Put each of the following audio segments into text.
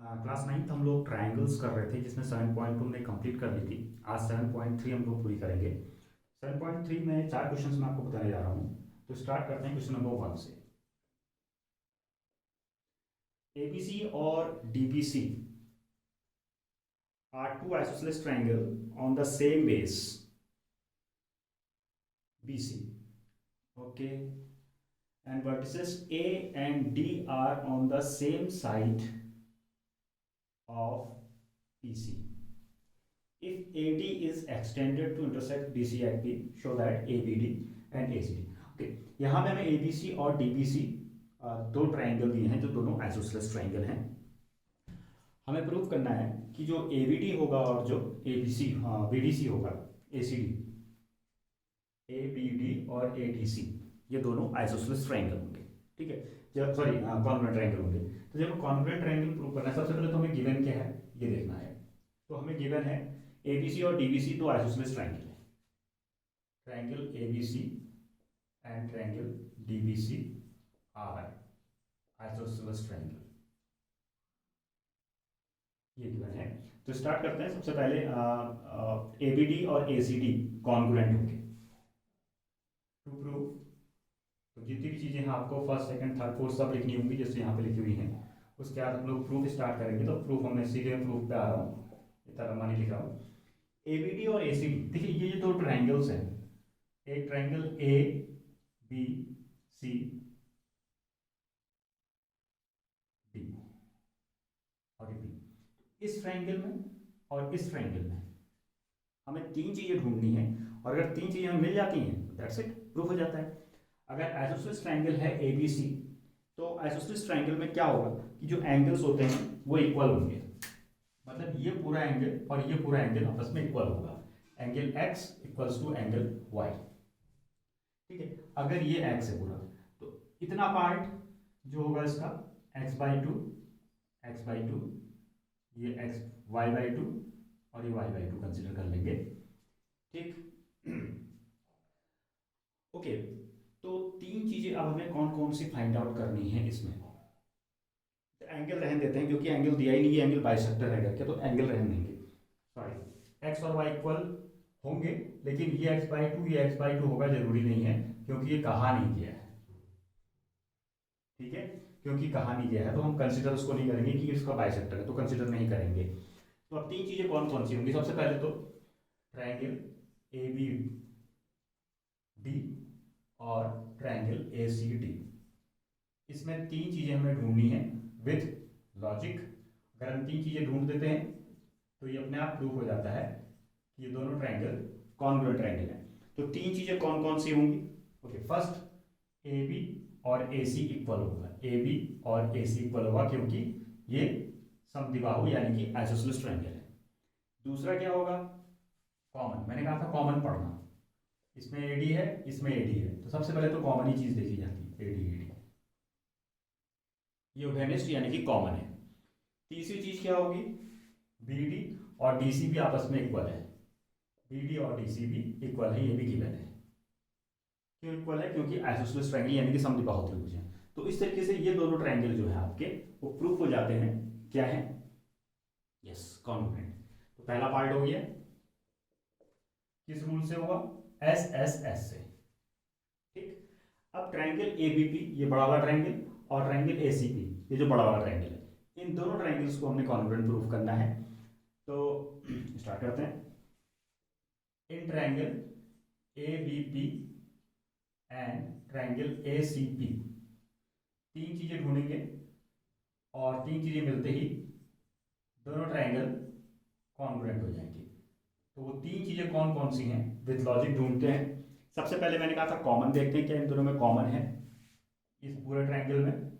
Class 9th हम लोग triangles कर रहे थे जिसमें 7.2 हमने कंप्लीट कर ली थी। आज 7.3 हम लोग पूरी करेंगे। 7.3 में 4 क्वेश्चंस मैं आपको बताने जा रहा हूँ। तो स्टार्ट करते हैं क्वेश्चन नंबर 1 से। एबीसी और DBC are two isosceles triangle on the same base BC. Okay, and vertices A and D are on the same side of PC. If AD is extended to intersect DC at P, show that ABD and ACD. Okay, यहाँ पे हमें ABC और DBC दो triangle दिए हैं जो दोनों isosceles triangle हैं। हमें प्रूव करना है कि जो ABD होगा और जो ABC BDC होगा ACD, ABD और ADC ये दोनों आइसोसेलेस ट्राइंगल होंगे। ठीक है, जब सॉरी कॉन्ग्रुएंट ट्राइंगल होंगे। तो जब कॉन्ग्रुएंट ट्राइंगल प्रूव करना है सबसे पहले तो हमें गिवन क्या है ये देखना है। तो हमें गिवन है एबीसी और डीबीसी दो आइसोसेलेस ट्राइंगल है। Triangle ABC and triangle DBC are isosceles triangle, ये गिवन है। तो स्टार्ट करते हैं। सबसे पहले एबीडी और एसीडी कॉन्ग्रुएंट होंगे। टू प्रूव तो जितनी भी चीज़ें हैं आपको फर्स्ट सेकंड थर्ड फोर्थ सब लिखनी होंगी जैसे यहाँ पे लिखी हुई हैं। उसके बाद हम लोग प्रूफ स्टार्ट करेंगे। तो प्रूफ हमने सीधे प्रूफ पे आ रहा हूँ, इतना लंबा नहीं लिख रहा हूँ। एबीडी और एसीडी, देखिए ये जो ट्राइंगल्स हैं, एक triangle A B C D और बी, इस ट्राइंगल में और इस ट्राइंगल में हमें तीन चीज़ें ढूंढनी है। और अगर तीन चीज़ें हमें मिल जाती हैं दैट्स इट, प्रूफ हो जाता है। अगर आइसोसेलेस ट्राइंगल है एबीसी तो आइसोसेलेस ट्राइंगल में क्या होगा कि जो एंगल्स होते हैं वो इक्वल होंगे। मतलब ये पूरा एंगल और ये पूरा एंगल आपस में इक्वल होगा। Angle x equals to angle y। ठीक है, अगर ये x है पूरा तो इतना पार्ट जो होगा इसका x/2, x/2, ये y/2 और ये y/2 कंसिडर कर लेंगे। ठीक ओके, तो तीन चीजें अब हमें कौन कौन सी फाइंड आउट करनी है इसमें। तो एंगल रहने देते हैं क्योंकि एंगल दिया ही नहीं है, एंगल बाइसेक्टर है करके, तो एंगल रहने देंगे। सॉरी, एक्स और वाई इक्वल होंगे, लेकिन ये x/2 ये x/2 होगा जरूरी नहीं है क्योंकि ये कहा नहीं गया है। ठीक है, क्योंकि कहा नहीं गया है तो हम कंसिडर उसको नहीं करेंगे कि इसका बाइसेक्टर है, तो कंसिडर नहीं करेंगे। तो अब तीन चीजें कौन कौन सी होंगी। सबसे पहले तो ट्राइंगल ए बी डी और ट्राइंगल ए सी डी, इसमें तीन चीजें हमें ढूंढनी है विद लॉजिक। अगर हम तीन चीजें ढूंढ देते हैं तो ये अपने आप प्रूव हो जाता है कि ये दोनों ट्राइंगल कॉन्ग्रुएंट ट्राइंगल है। तो तीन चीजें कौन कौन सी होंगी। ओके, फर्स्ट ए बी और ए सी इक्वल होगा। ए बी और ए सी इक्वल होगा क्योंकि ये समद्विबाहु यानी कि आइसोसेलेस ट्राइंगल है। दूसरा क्या होगा, कॉमन। मैंने कहा था कॉमन पढ़ना। इसमें एडी है इसमें एडी है, तो सबसे पहले तो कॉमन ही चीज देखी जाती है, एडी एडी, ये वेनिस्ट यानी कि कॉमन है। तीसरी चीज क्या होगी, बीडी और डीसी भी आपस में इक्वल है। बीडी और डीसी भी इक्वल है, ये भी गिवन है। क्यों इक्वल है, क्योंकि आइसोसेलेस ट्रायंगल यानी कि समद्विबाहु त्रिभुज है। तो इस तरीके से ये दोनों ट्रायंगल जो है आपके वो प्रूफ हो जाते हैं क्या है, यस, कॉन्ग्रुएंट। तो पहला पार्ट हो गया, किस रूल से होगा, एस एस एस से। ठीक, अब ट्रायंगल एबीपी ये बड़ा वाला ट्रायंगल और ट्रायंगल एसीपी ये जो बड़ा वाला ट्रायंगल है, इन दोनों ट्रायंगल्स को हमने कॉन्ग्रुएंट प्रूफ करना है। तो स्टार्ट करते हैं। In triangle ABP and triangle ACP तीन चीजें ढूंढेंगे और तीन चीजें मिलते ही दोनों ट्रायंगल कॉन्ग्रुएंट हो जाएंगे। तो वो तीन चीजें कौन कौन सी हैं विद लॉजिक ढूंढते हैं। सबसे पहले मैंने कहा था कॉमन देखते हैं क्या इन दोनों में कॉमन है, इस पूरे ट्रायंगल में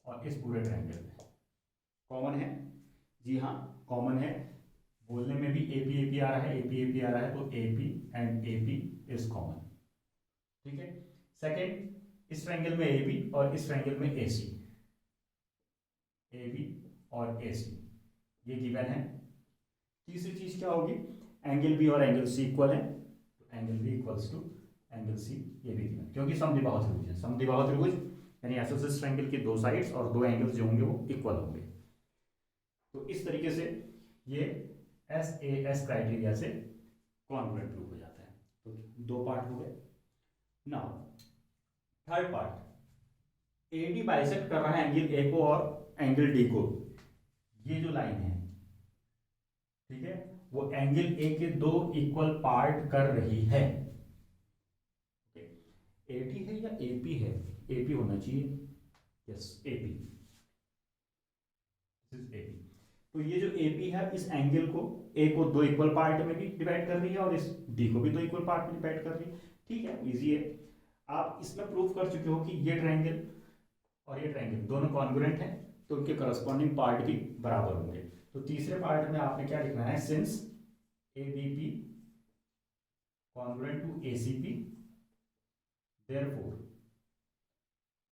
और इस पूरे ट्रायंगल में कॉमन है। जी हाँ, कॉमन है। बोलने में भी एपी एपी आ रहा है, एपी एपी आ रहा है, तो AP and AP is common. ठीक है, सेकेंड, इस ट्रायंगल में ए बी और इस ट्रायंगल में ए सी, ए बी और ए सी ये गिवन है। तीसरी चीज क्या होगी, एंगल बी और एंगल सी इक्वल है, तो angle B equals to angle C, ये भी गिवन, क्योंकि समद्विबाहु त्रिभुज है। समद्विबाहु त्रिभुज यानी आइसोसेलेस ट्रायंगल के दो साइड्स और दो एंगल्स जो होंगे वो इक्वल होंगे। तो इस तरीके से ये SAS क्राइटेरिया से कॉन्ग्रुएंट प्रूव हो जाता है। तो दो पार्ट हो गए। Now third part, AD bisect कर रहा है एंगल A को और एंगल D को। ये जो लाइन है, ठीक है, वो एंगल A के दो इक्वल पार्ट कर रही है। AD है या AP है? AP होना चाहिए, yes AP, this is AP। तो ये जो AP है इस एंगल को A को दो इक्वल पार्ट में भी डिवाइड कर रही है और इस D को भी दो इक्वल पार्ट में डिवाइड कर रही है। ठीक है, इजी है। आप इसमें प्रूव कर चुके हो कि ये ट्रायंगल और ये ट्रायंगल दोनों कॉन्ग्रुएंट हैं, तो उनके करस्पॉन्डिंग पार्ट भी बराबर होंगे। तो तीसरे पार्ट में आपने क्या लिखना है, since ABP congruent to ACP therefore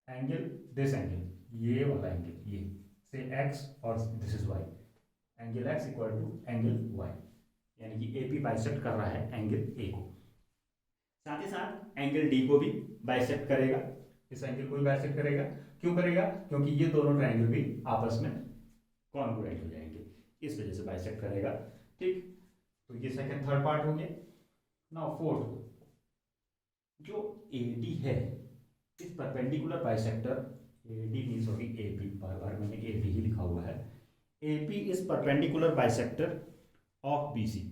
angle, this angle, ये वाला एंगल, ये से x और this is y, angle x equal to angle y, यानी कि AP बाइसेक्ट कर रहा है एंगल A को। साथ ही साथ एंगल D को भी बाइसेक्ट करेगा, इस एंगल को भी बाइसेक्ट करेगा। क्यों करेगा? क्योंकि ये दोनों ट्रायंगल भी आपस में कॉन्ग्रुएंट हो जाएंगे, इस वजह से बाइसेक्ट करेगा। ठीक, तो ये सेकंड थर्ड पार्ट हो गया। नाउ फोर्थ, जो AD है इस परपेंडिकुलर बाइसेक्टर, AD मींस होगी AP, बार बार मैंने AD ही लिखा हुआ है। AP is perpendicular bisector of BC।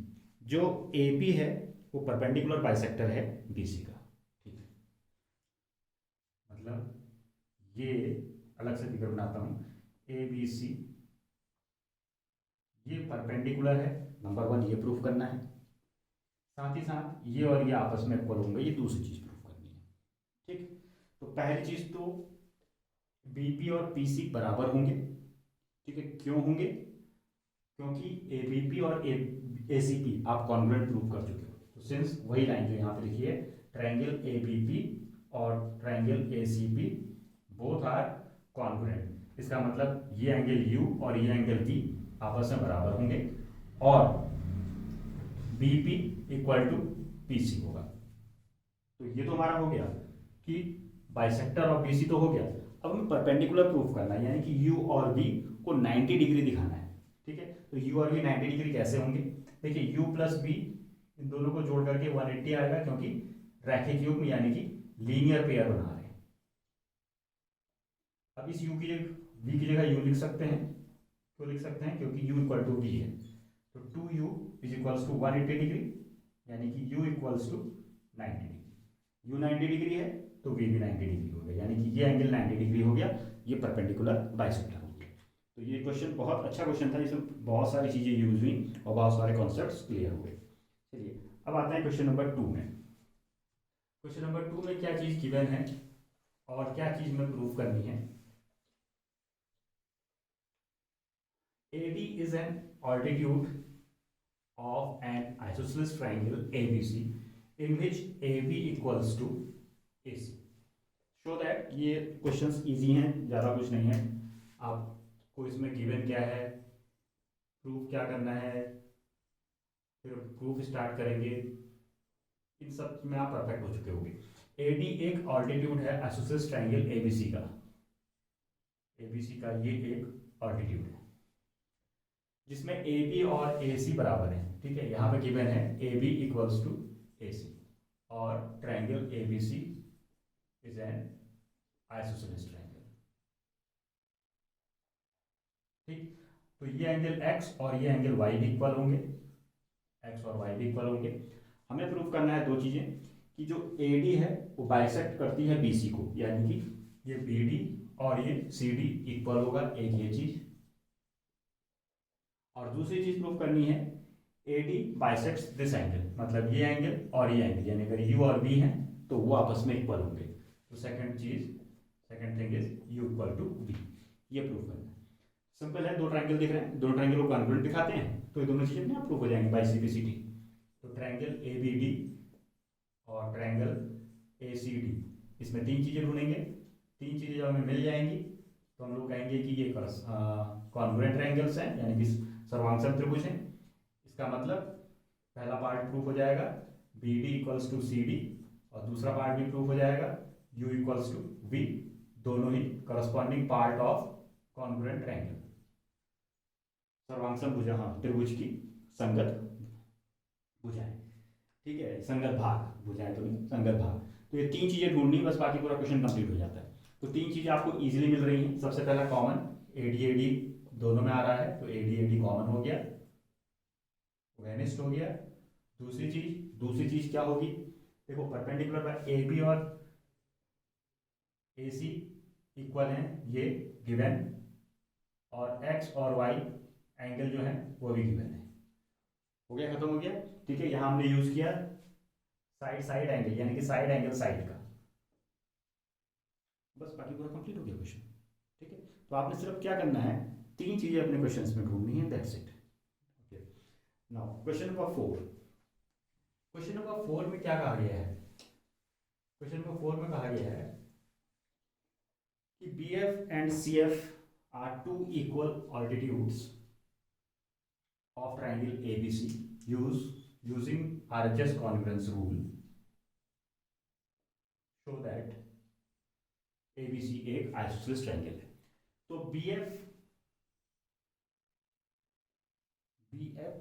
जो AP है वो परपेंडिकुलर बाइसेक्टर है BC का। ठीक है, मतलब ये अलग से फिगर बनाता हूं, ABC ये परपेंडिकुलर है, नंबर वन ये प्रूफ करना है। साथ ही साथ ये और ये आपस में इक्वल होंगे, ये दूसरी चीज प्रूफ करनी है। ठीक, तो पहली चीज तो BP और PC बराबर होंगे। ठीक है, क्यों होंगे? क्योंकि ABP और ACP आप कॉन्ग्रुएंट प्रूव कर चुके हो। तो सिंस वही लाइन जो यहाँ पे लिखी है, ट्रायंगल ABP और triangle ACP both are congruent, इसका मतलब ये एंगल U और ये एंगल B आपस में बराबर होंगे और BP इक्वल टू PC होगा। तो ये तो हमारा हो गया कि बाइसेक्टर और BC तो हो गया। अब हमें परपेंडिकुलर प्रूफ करना है, यानी कि U और B को 90 डिग्री दिखाना है। ठीक है, तो U और B 90 डिग्री कैसे होंगे? देखिए U प्लस B इन दोनों को जोड़ करके 180 आएगा, क्योंकि रैखिक युग्म यानी कि लीनियर पेयर बना रहे हैं। अब इस U की जगह V की जगह U लिख सकते हैं। क्यों लिख सकते हैं? क्योंकि U इक्वल टू V है। तो 2U is equals to 180 degree, यानी कि U equals to 90 degree. U 90 degree है तो V भी 90 डिग्री हो गया, यानी कि ये एंगल 90 डिग्री हो गया, ये परपेंडिकुलर बाइसेक्टर हो गया। तो ये क्वेश्चन बहुत अच्छा क्वेश्चन था, इसमें बहुत सारी चीज़ें यूज हुई और बहुत सारे कॉन्सेप्ट्स क्लियर हुए। चलिए अब आते हैं क्वेश्चन नंबर 2 में। क्वेश्चन नंबर 2 में क्या चीज़ गिवन है और क्या चीज़ में प्रूव करनी है। AD is an altitude of an isosceles triangle ABC in which AB equals to AC. Show that ये क्वेश्चंस इजी हैं, ज़्यादा कुछ नहीं है। आपको इसमें गिवन क्या है, प्रूफ क्या करना है, फिर प्रूफ स्टार्ट करेंगे, इन सब में आप परफेक्ट हो चुके होंगे। AD एक ऑल्टीट्यूड है आइसोसेलेस ट्रायंगल ABC का। ABC का ये एक ऑल्टीट्यूड है जिसमें AB और AC बराबर है। ठीक है, यहाँ पे गिवन है AB इक्वल्स टू AC और triangle ABC is an isosceles triangle. ठीक, तो ये एंगल X और ये एंगल Y भी इक्वल होंगे, X और Y भी इक्वल होंगे। हमें प्रूफ करना है दो चीजें, कि जो AD है वो बाइसेक्ट करती है BC को, यानी कि ये BD और ये CD इक्वल होगा, एक ये चीज। और दूसरी चीज प्रूफ करनी है AD बाइसेक्ट्स दिस एंगल, मतलब ये एंगल और ये एंगल, यानी अगर U और V हैं तो वो आपस में इक्वल होंगे। तो second thing is U equal to V, ये प्रूफ करना है। सिंपल है, दो ट्रायंगल दिख रहे हैं, दो ट्रायंगल को कॉन्ग्रुएंट दिखाते हैं, तो ये दोनों चीजें अपने आप प्रूफ हो जाएंगी बाय CPCT। तो ट्रायंगल ABD और ट्रायंगल ACD, इसमें तीन चीजें ढूंढेंगे। तीन चीजें जब हमें मिल जाएंगी तो हम लोग कहेंगे कि ये कॉन्ग्रुएंट ट्रायंगल्स हैं, यानी कि सर्वांग त्रिभुज हैं। इसका मतलब पहला पार्ट प्रूफ हो जाएगा BD इक्वल्स टू CD, और दूसरा पार्ट भी प्रूफ हो जाएगा U इक्वल्स टू V, दोनों ही corresponding part of congruent triangle. सर्वांग भुजा, हाँ, त्रिभुज की संगत भुजाएं, ठीक है, संगत भाग, भुजाएं तो नहीं, संगत भाग। तो ये तीन चीजें ढूंढनी, बस बाकी पूरा क्वेश्चन कंप्लीट हो जाता है। तो तीन चीजें आपको इजीली मिल रही हैं। सबसे पहला कॉमन, एडी एडी दोनों में आ रहा है, तो एडी एडी कॉमन हो गया, वेनिस्ट हो गया। दूसरी चीज क्या होगी, देखो परपेंडिकुलर बाय ए बी और ए सी इक्वल हैं, ये गिवन, और एक्स और वाई एंगल जो है वो भी गिवन है। हो गया, खत्म हो गया। ठीक है, यहां हमने यूज किया साइड साइड एंगल, यानी कि साइड एंगल साइड का, बस बाकी पूरा कंप्लीट हो गया क्वेश्चन। ठीक है, तो आपने सिर्फ क्या करना है, तीन चीजें अपने क्वेश्चंस में ढूंढनी है, that's it. Okay, now question number 4। Question number 4 में क्या कहा गया है, क्वेश्चन नंबर 4 में कहा गया है कि B F and C F are two equal altitudes of triangle ABC using RHS congruence rule show that ABC एक आइसोसेलेस ट्रायंगल है। तो BF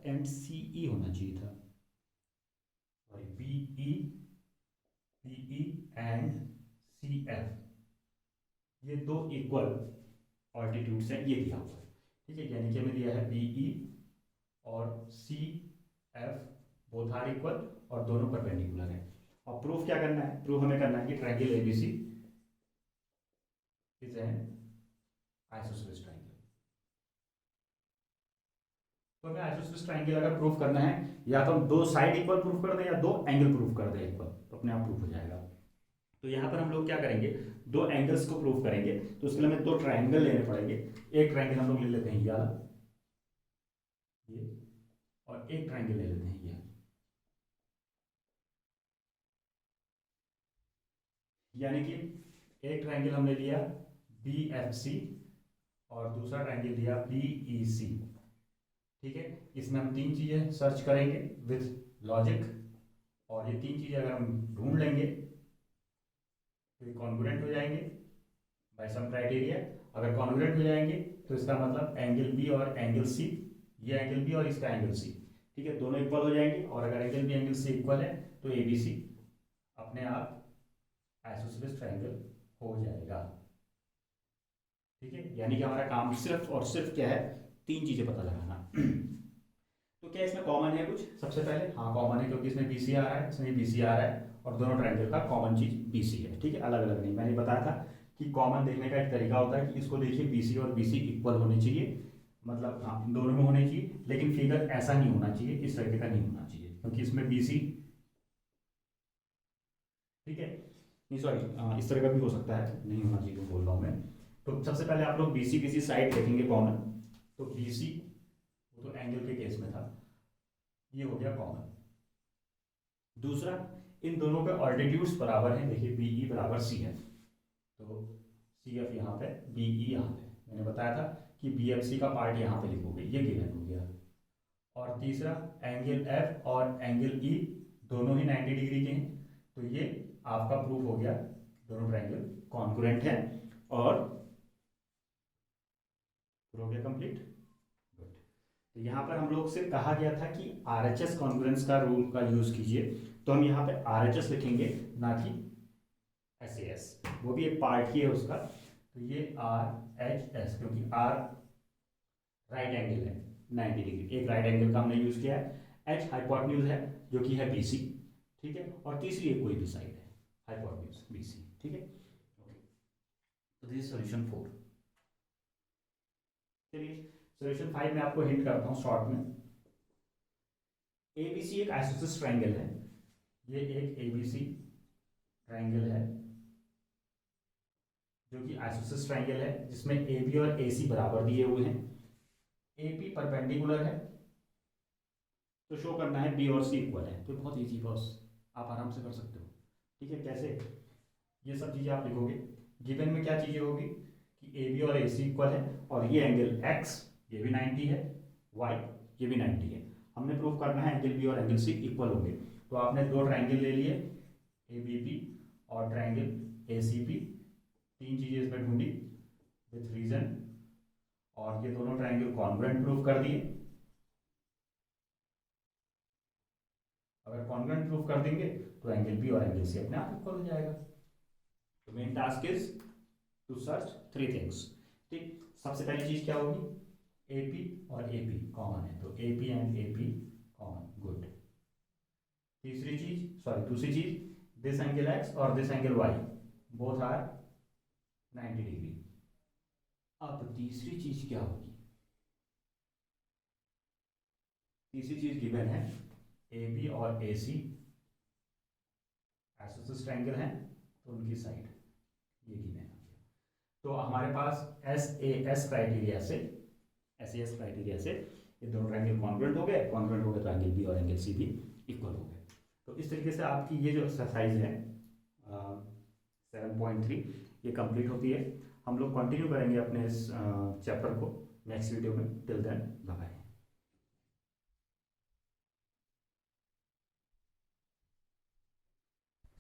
एंड CE होना चाहिए था, सॉरी BE एंड CF, ये दो इक्वल ऑल्टीट्यूड्स हैं, ये दिया हुआ है। ठीक है, यानी कि हमें दिया है BE और CF बोथ आर इक्वल और दोनों परपेंडिकुलर हैं। और प्रूफ क्या करना है, प्रूफ हमें करना है कि triangle ABC is an isosceles triangle. तो हमें आइसोसेलेस ट्रायंगल अगर प्रूफ करना है, या तो हम दो साइड इक्वल प्रूफ कर दें या दो एंगल प्रूफ कर दें इक्वल, तो अपने आप प्रूफ हो जाएगा। तो यहाँ पर हम लोग क्या करेंगे, दो एंगल्स को प्रूफ करेंगे, तो उसके लिए हमें दो ट्रायंगल लेने पड़ेंगे। एक ट्रायंगल हम लोग ले लेते हैं ये, और एक ट्रायंगल ले लेते हैं ये। यानी कि एक ट्रायंगल हमने लिया BFC और दूसरा ट्रायंगल लिया BEC। ठीक है, इसमें हम तीन चीजें सर्च करेंगे विथ लॉजिक, और ये तीन चीजें अगर हम ढूंढ लेंगे तो ये कॉन्ग्रुएंट हो जाएंगे बाय सम क्राइटेरिया। अगर कॉन्ग्रुएंट हो जाएंगे तो इसका मतलब एंगल B और एंगल C, ये एंगल B और इसका एंगल C, ठीक है, दोनों इक्वल हो जाएंगे। और अगर angle B angle C equal है तो ABC अपने आप आइसोसेलेस ट्रायंगल हो जाएगा। ठीक है, यानी कि हमारा काम सिर्फ और सिर्फ क्या है, तीन चीजें पता लगाना। तो क्या इसमें कॉमन है कुछ, सबसे पहले हाँ कॉमन है, क्योंकि इसमें BC आ रहा है, इसमें BC आ रहा है, और दोनों ट्रायंगल का कॉमन चीज BC है। ठीक है, अलग अलग नहीं, मैंने बताया था कि कॉमन देखने का एक तरीका होता है कि इसको देखिए BC और BC इक्वल होने चाहिए, मतलब हाँ इन दोनों में होने चाहिए, लेकिन फिगर ऐसा नहीं होना चाहिए, इस तरीके का नहीं होना चाहिए, क्योंकि इसमें BC, ठीक है, नहीं सॉरी इस तरह का भी हो सकता है, नहीं होना चाहिए तो बोल रहा हूँ मैं। तो सबसे पहले आप लोग BC साइड देखेंगे कॉमन, तो BC वो तो एंगल के केस में था, ये हो गया कॉमन। दूसरा, इन दोनों के ऑल्टीट्यूड्स बराबर हैं, देखिए BE बराबर CF, तो CF यहाँ पे, BE यहाँ पे, मैंने बताया था कि BFC का पार्ट यहाँ पे लिखोगे, ये गिवन हो गया। और तीसरा, एंगल F और एंगल E दोनों ही 90 डिग्री के हैं, तो ये आपका प्रूफ हो गया, दोनों ट्रायंगल कॉन्ग्रुएंट हैं, और हो गया कंप्लीट। गुड। तो यहाँ पर हम लोग से कहा गया था कि RHS कॉन्ग्रुएंस का रूल का यूज कीजिए, तो हम यहाँ पे RHS लिखेंगे, ना कि SAS, वो भी एक पार्ट ही है उसका। तो ये RHS, क्योंकि R राइट एंगल है 90 डिग्री, एक राइट एंगल का हमने यूज किया है। H हाइपोटेन्यूज है जो कि है BC, ठीक है, और तीसरी एक कोई भी साइड है हाइपोटेन्यूज BC, ठीक है। तो दिस इज सॉल्यूशन 4। चलिए सॉल्यूशन 5 में आपको हिंट करता हूँ शॉर्ट में। ABC एक आइसोसेलेस ट्रायंगल है, ये एक ABC ट्रायंगल है जो कि आइसोसेलेस ट्रायंगल है, जिसमें AB और AC बराबर दिए हुए हैं, AP परपेंडिकुलर है, तो शो करना है B और C इक्वल है। तो बहुत इजी बॉस, आप आराम से कर सकते हो। ठीक है, कैसे, ये सब चीज़ें आप लिखोगे, गिवन में क्या चीज़ें होगी कि AB और AC इक्वल है, और ये एंगल X ये भी 90 है, Y ये भी 90 है। हमने प्रूफ करना है एंगल B और एंगल C इक्वल होंगे। तो आपने दो ट्रायंगल ले लिए, ABP और ट्रायंगल ACP, तीन चीज़ें इसमें ढूंढी विथ रीजन, और ये दोनों ट्रायंगल कॉन्ग्रुएंट प्रूफ कर दिए। अगर कॉन्ग्रुएंट प्रूफ कर देंगे तो एंगल बी और एंगल सी अपने आप इक्वल हो जाएगा। तो main task is to search 3 things. ठीक, सबसे पहली चीज क्या होगी, AP और AP कॉमन है, तो AP and AP common, good. दूसरी चीज दिस एंगल x और this angle y both are 90 degree. अब तीसरी चीज क्या होगी, तीसरी चीज गिवन है AB और AC आइसोसेलेस ट्रायंगल हैं, तो उनकी साइड ये गिवन है। तो हमारे पास SAS क्राइटेरिया से ये दोनों ट्रायंगल कॉन्ग्रुएंट हो गए, तो एंगल बी और एंगल सी भी इक्वल हो गए। तो इस तरीके से आपकी ये जो एक्सरसाइज है 7.3 ये कंप्लीट होती है। हम लोग कंटिन्यू करेंगे अपने इस चैप्टर को नेक्स्ट वीडियो में। Till then bye bye.